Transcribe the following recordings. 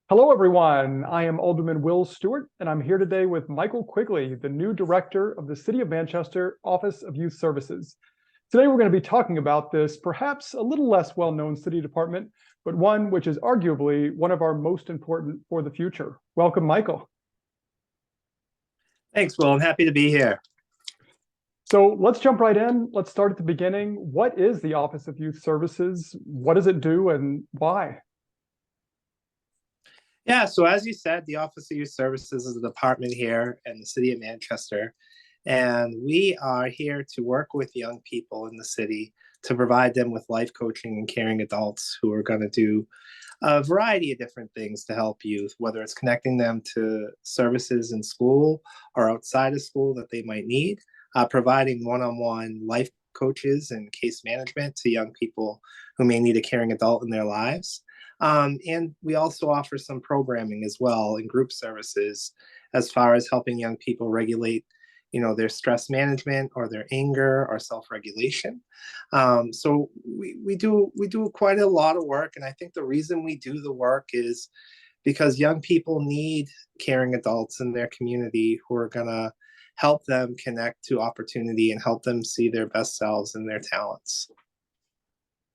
Hello, everyone. I am Alderman Will Stewart, and I'm here today with Michael Quigley, the new director of the City of Manchester Office of Youth Services. Today, we're going to be talking about this perhaps a little less well-known city department, but one which is arguably one of our most important for the future. Welcome, Michael. Thanks, Will. I'm happy to be here. So let's jump right in. Let's start at the beginning. What is the Office of Youth Services? What does it do and why? Yeah, so as you said, the Office of Youth Services is a department here in the city of Manchester. And we are here to work with young people in the city to provide them with life coaching and caring adults who are going to do a variety of different things to help youth, whether it's connecting them to services in school or outside of school that they might need, providing one-on-one life coaches and case management to young people who may need a caring adult in their lives. And we also offer some programming as well in group services as far as helping young people regulate, their stress management or their anger or self-regulation. So we do quite a lot of work, and I think the reason we do the work is because young people need caring adults in their community who are gonna help them connect to opportunity and help them see their best selves and their talents.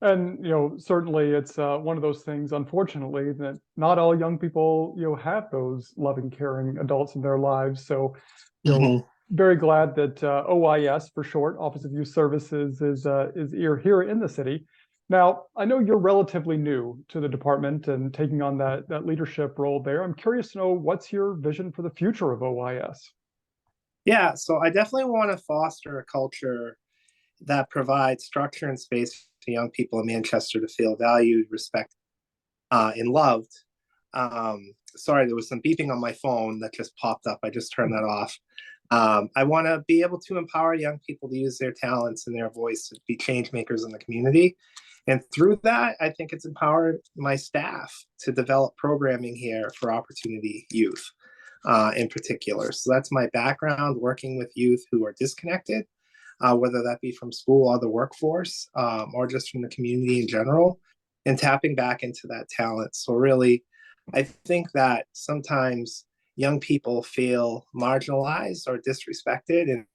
And certainly it's one of those things, unfortunately, that not all young people have those loving, caring adults in their lives. So Mhm. very glad that OIS, for short, Office of Youth Services, is here in the city. Now, I know you're relatively new to the department and taking on that leadership role there. I'm curious to know, what's your vision for the future of OIS? Yeah, so I definitely want to foster a culture that provides structure and space for young people in Manchester to feel valued, respected, and loved. Sorry, there was some beeping on my phone that just popped up. I just turned that off. I want to be able to empower young people to use their talents and their voice to be change makers in the community. And through that, I think it's empowered my staff to develop programming here for Opportunity Youth in particular. So that's my background, working with youth who are disconnected, whether that be from school or the workforce, or just from the community in general, and tapping back into that talent. So really, I think that sometimes young people feel marginalized or disrespected, and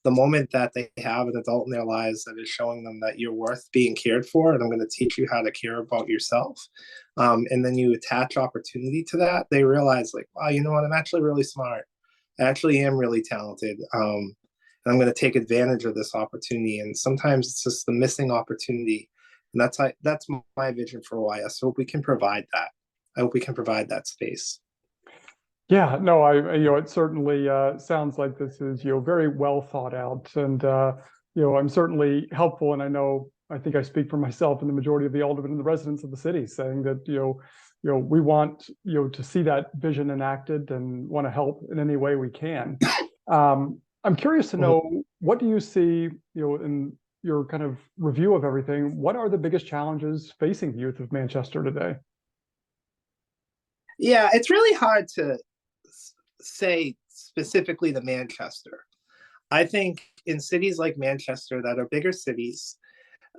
the moment that they have an adult in their lives that is showing them that you're worth being cared for, and I'm going to teach you how to care about yourself, and then you attach opportunity to that, they realize, like, wow, you know what, I'm actually really smart. I actually am really talented. And I'm going to take advantage of this opportunity. And sometimes it's just the missing opportunity. And that's my vision for OIS. So we can provide that. I hope we can provide that space. Yeah, no, it certainly sounds like this is, very well thought out, and I'm certainly helpful. And I think I speak for myself and the majority of the aldermen and the residents of the city, saying that we want to see that vision enacted and want to help in any way we can. I'm curious to know, what do you see, in your kind of review of everything? What are the biggest challenges facing the youth of Manchester today? Yeah, it's really hard to say specifically to Manchester. I think in cities like Manchester that are bigger cities,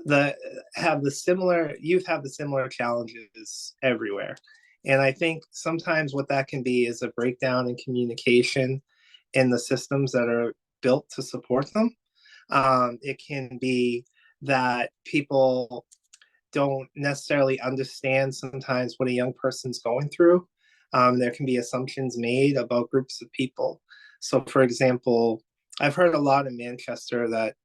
the have the similar youth have the similar challenges everywhere. And I think sometimes what that can be is a breakdown in communication in the systems that are built to support them. It can be that people don't necessarily understand sometimes what a young person's going through. There can be assumptions made about groups of people. So, for example, I've heard a lot in Manchester that,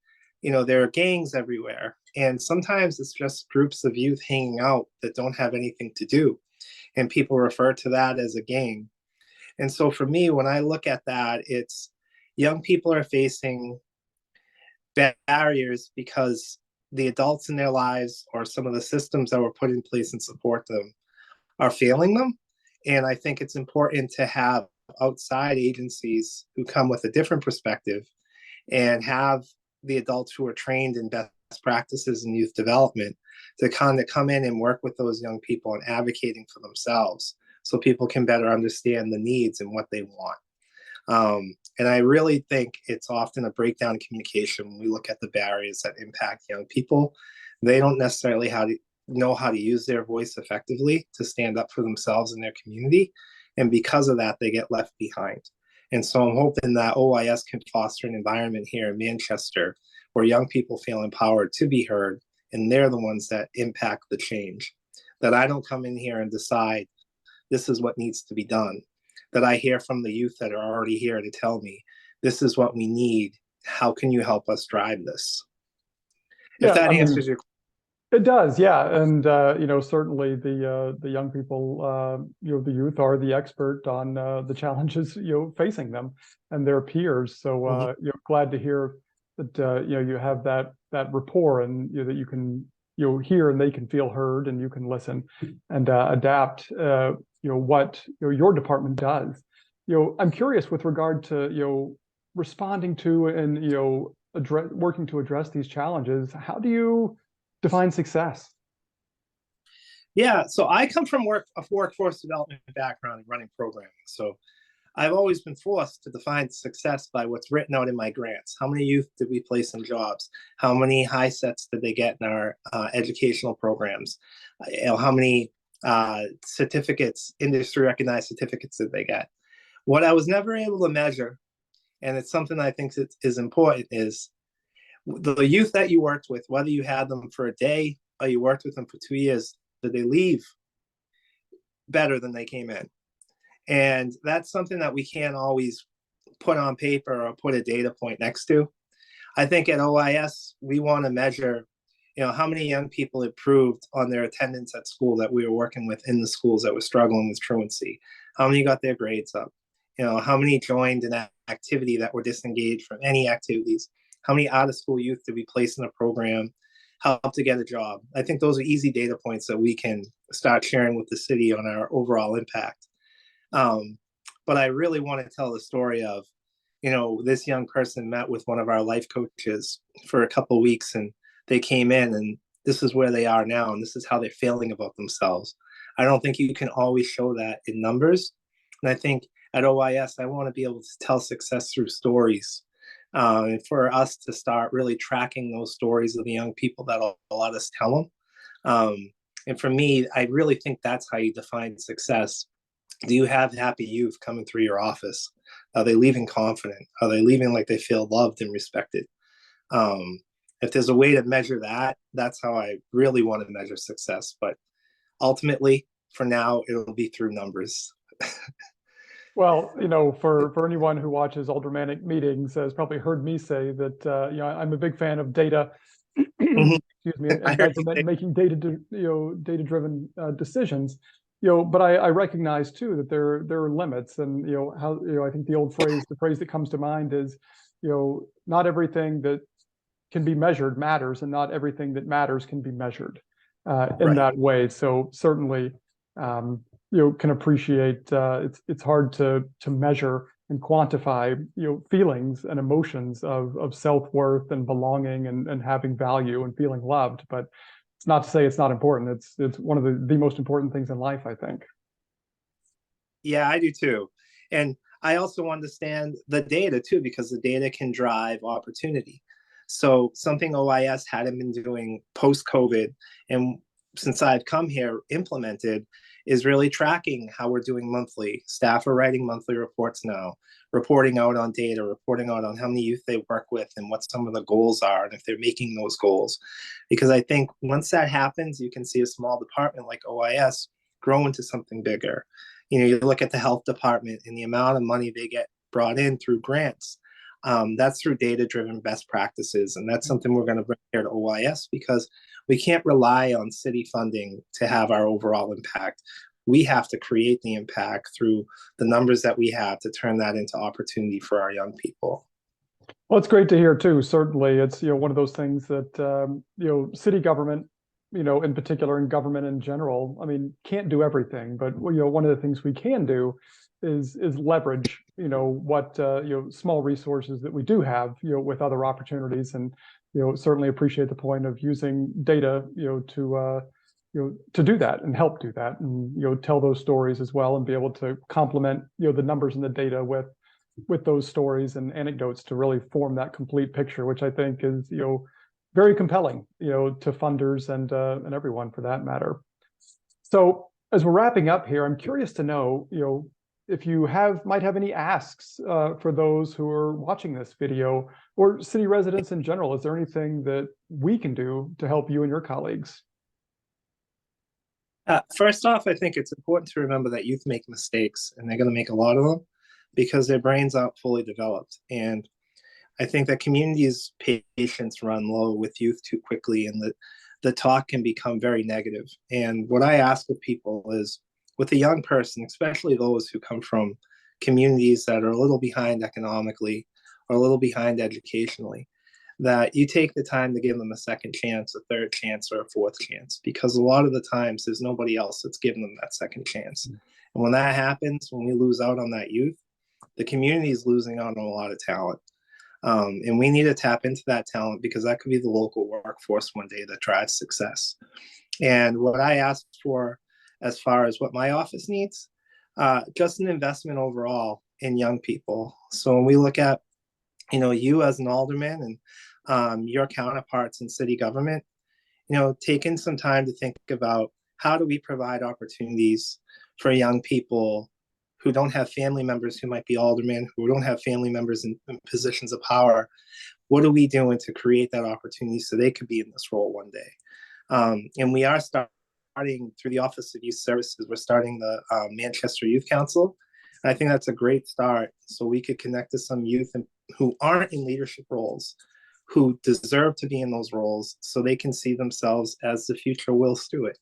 there are gangs everywhere. And sometimes it's just groups of youth hanging out that don't have anything to do. And people refer to that as a gang. And so for me, when I look at that, it's young people are facing barriers because the adults in their lives or some of the systems that were put in place and support them are failing them. And I think it's important to have outside agencies who come with a different perspective and have the adults who are trained in best practices in youth development to kind of come in and work with those young people and advocating for themselves so people can better understand the needs and what they want. And I really think it's often a breakdown in communication when we look at the barriers that impact young people. They don't necessarily know how to use their voice effectively to stand up for themselves and their community. And because of that, they get left behind. And so I'm hoping that OIS can foster an environment here in Manchester where young people feel empowered to be heard, and they're the ones that impact the change. That I don't come in here and decide this is what needs to be done. That I hear from the youth that are already here to tell me, this is what we need. How can you help us drive this? If Yeah, that I answers mean, your it does, yeah, and certainly the young people, the youth are the expert on the challenges facing them and their peers. So question. glad to hear that you have that rapport, and that you can hear and they can feel heard, and you can listen and adapt. What your department does. I'm curious with regard to responding to and working to address these challenges. How do you define success? Yeah, so I come from a workforce development background and running programming. So I've always been forced to define success by what's written out in my grants. How many youth did we place in jobs? How many high sets did they get in our educational programs? How many certificates, industry recognized certificates did they get? What I was never able to measure, and it's something I think is important, is the youth that you worked with, whether you had them for a day or you worked with them for 2 years, did they leave better than they came in? And that's something that we can't always put on paper or put a data point next to. I think at OIS, we want to measure, how many young people improved on their attendance at school that we were working with in the schools that were struggling with truancy. How many got their grades up? How many joined an activity that were disengaged from any activities? How many out of school youth did we place in a program, help to get a job? I think those are easy data points that we can start sharing with the city on our overall impact. But I really want to tell the story of, this young person met with one of our life coaches for a couple of weeks, and they came in, and this is where they are now, and this is how they're feeling about themselves. I don't think you can always show that in numbers. And I think at OIS, I want to be able to tell success through stories. And for us to start really tracking those stories of the young people that'll let us tell them. And for me, I really think that's how you define success. Do you have happy youth coming through your office? Are they leaving confident? Are they leaving like they feel loved and respected? If there's a way to measure that, that's how I really want to measure success. But ultimately, for now, it'll be through numbers. Well, for anyone who watches aldermanic meetings has probably heard me say that I'm a big fan of data, Mhm. excuse me, I and heard you measurement say. and making data-driven decisions. But I recognize too that there are limits, and how I think the phrase that comes to mind is, not everything that can be measured matters, and not everything that matters can be measured in Right. that way. So certainly, can appreciate it's hard to measure and quantify feelings and emotions of self-worth and belonging and having value and feeling loved. But it's not to say it's not important. It's one of the most important things in life, I think. Yeah, I do too. And I also understand the data too, because the data can drive opportunity. So something OIS hadn't been doing post COVID, and since I've come here, implemented, is really tracking how we're doing monthly. Staff are writing monthly reports now, reporting out on data, reporting out on how many youth they work with and what some of the goals are, and if they're making those goals. Because I think once that happens, you can see a small department like OIS grow into something bigger. You look at the health department and the amount of money they get brought in through grants. That's through data-driven best practices, and that's something we're going to bring here to OIS, because we can't rely on city funding to have our overall impact. We have to create the impact through the numbers that we have to turn that into opportunity for our young people. Well, it's great to hear too. Certainly, it's one of those things that city government, in particular, and government in general, I mean, can't do everything. But one of the things we can do is leverage what small resources that we do have with other opportunities, and certainly appreciate the point of using data to do that and help do that, and tell those stories as well, and be able to complement the numbers and the data with those stories and anecdotes to really form that complete picture, which I think is very compelling, to funders and everyone for that matter. So as we're wrapping up here, I'm curious to know, if you might have any asks for those who are watching this video, or city residents in general. Is there anything that we can do to help you and your colleagues? First off, I think it's important to remember that youth make mistakes, and they're going to make a lot of them because their brains aren't fully developed. And I think that communities' patience run low with youth too quickly, and the talk can become very negative. And what I ask of people is, with a young person, especially those who come from communities that are a little behind economically or a little behind educationally, that you take the time to give them a second chance, a third chance, or a fourth chance, because a lot of the times there's nobody else that's giving them that second chance. And when that happens, when we lose out on that youth, the community is losing out on a lot of talent. And we need to tap into that talent, because that could be the local workforce one day that drives success. And what I ask for as far as what my office needs, just an investment overall in young people. So when we look at, you as an alderman and your counterparts in city government, taking some time to think about how do we provide opportunities for young people who don't have family members who might be aldermen, who don't have family members in positions of power. What are we doing to create that opportunity so they could be in this role one day? And we are starting through the Office of Youth Services. We're starting the Manchester Youth Council. And I think that's a great start, so we could connect to some youth who aren't in leadership roles, who deserve to be in those roles, so they can see themselves as the future Will Stewart.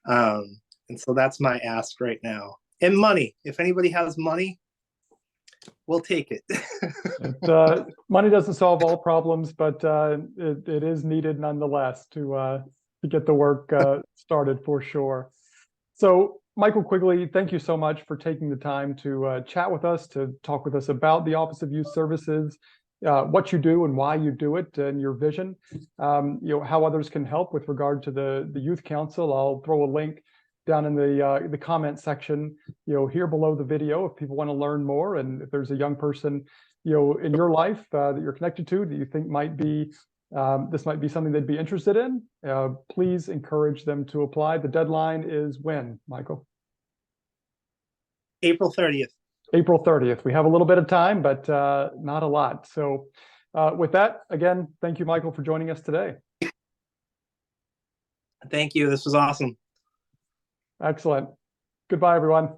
And so that's my ask right now. And money. If anybody has money, we'll take it. Money doesn't solve all problems, but it is needed nonetheless to get the work started for sure. So, Michael Quigley, thank you so much for taking the time to chat with us, to talk with us about the Office of Youth Services, what you do and why you do it, and your vision. How others can help with regard to the Youth Council. I'll throw a link down in the comment section, here below the video, if people want to learn more, and if there's a young person, in your life that you're connected to that you think might be this might be something they'd be interested in, please encourage them to apply. The deadline is when, Michael? April 30th. April 30th. We have a little bit of time, but not a lot. So with that, again, thank you, Michael, for joining us today. Thank you. This was awesome. Excellent. Goodbye, everyone.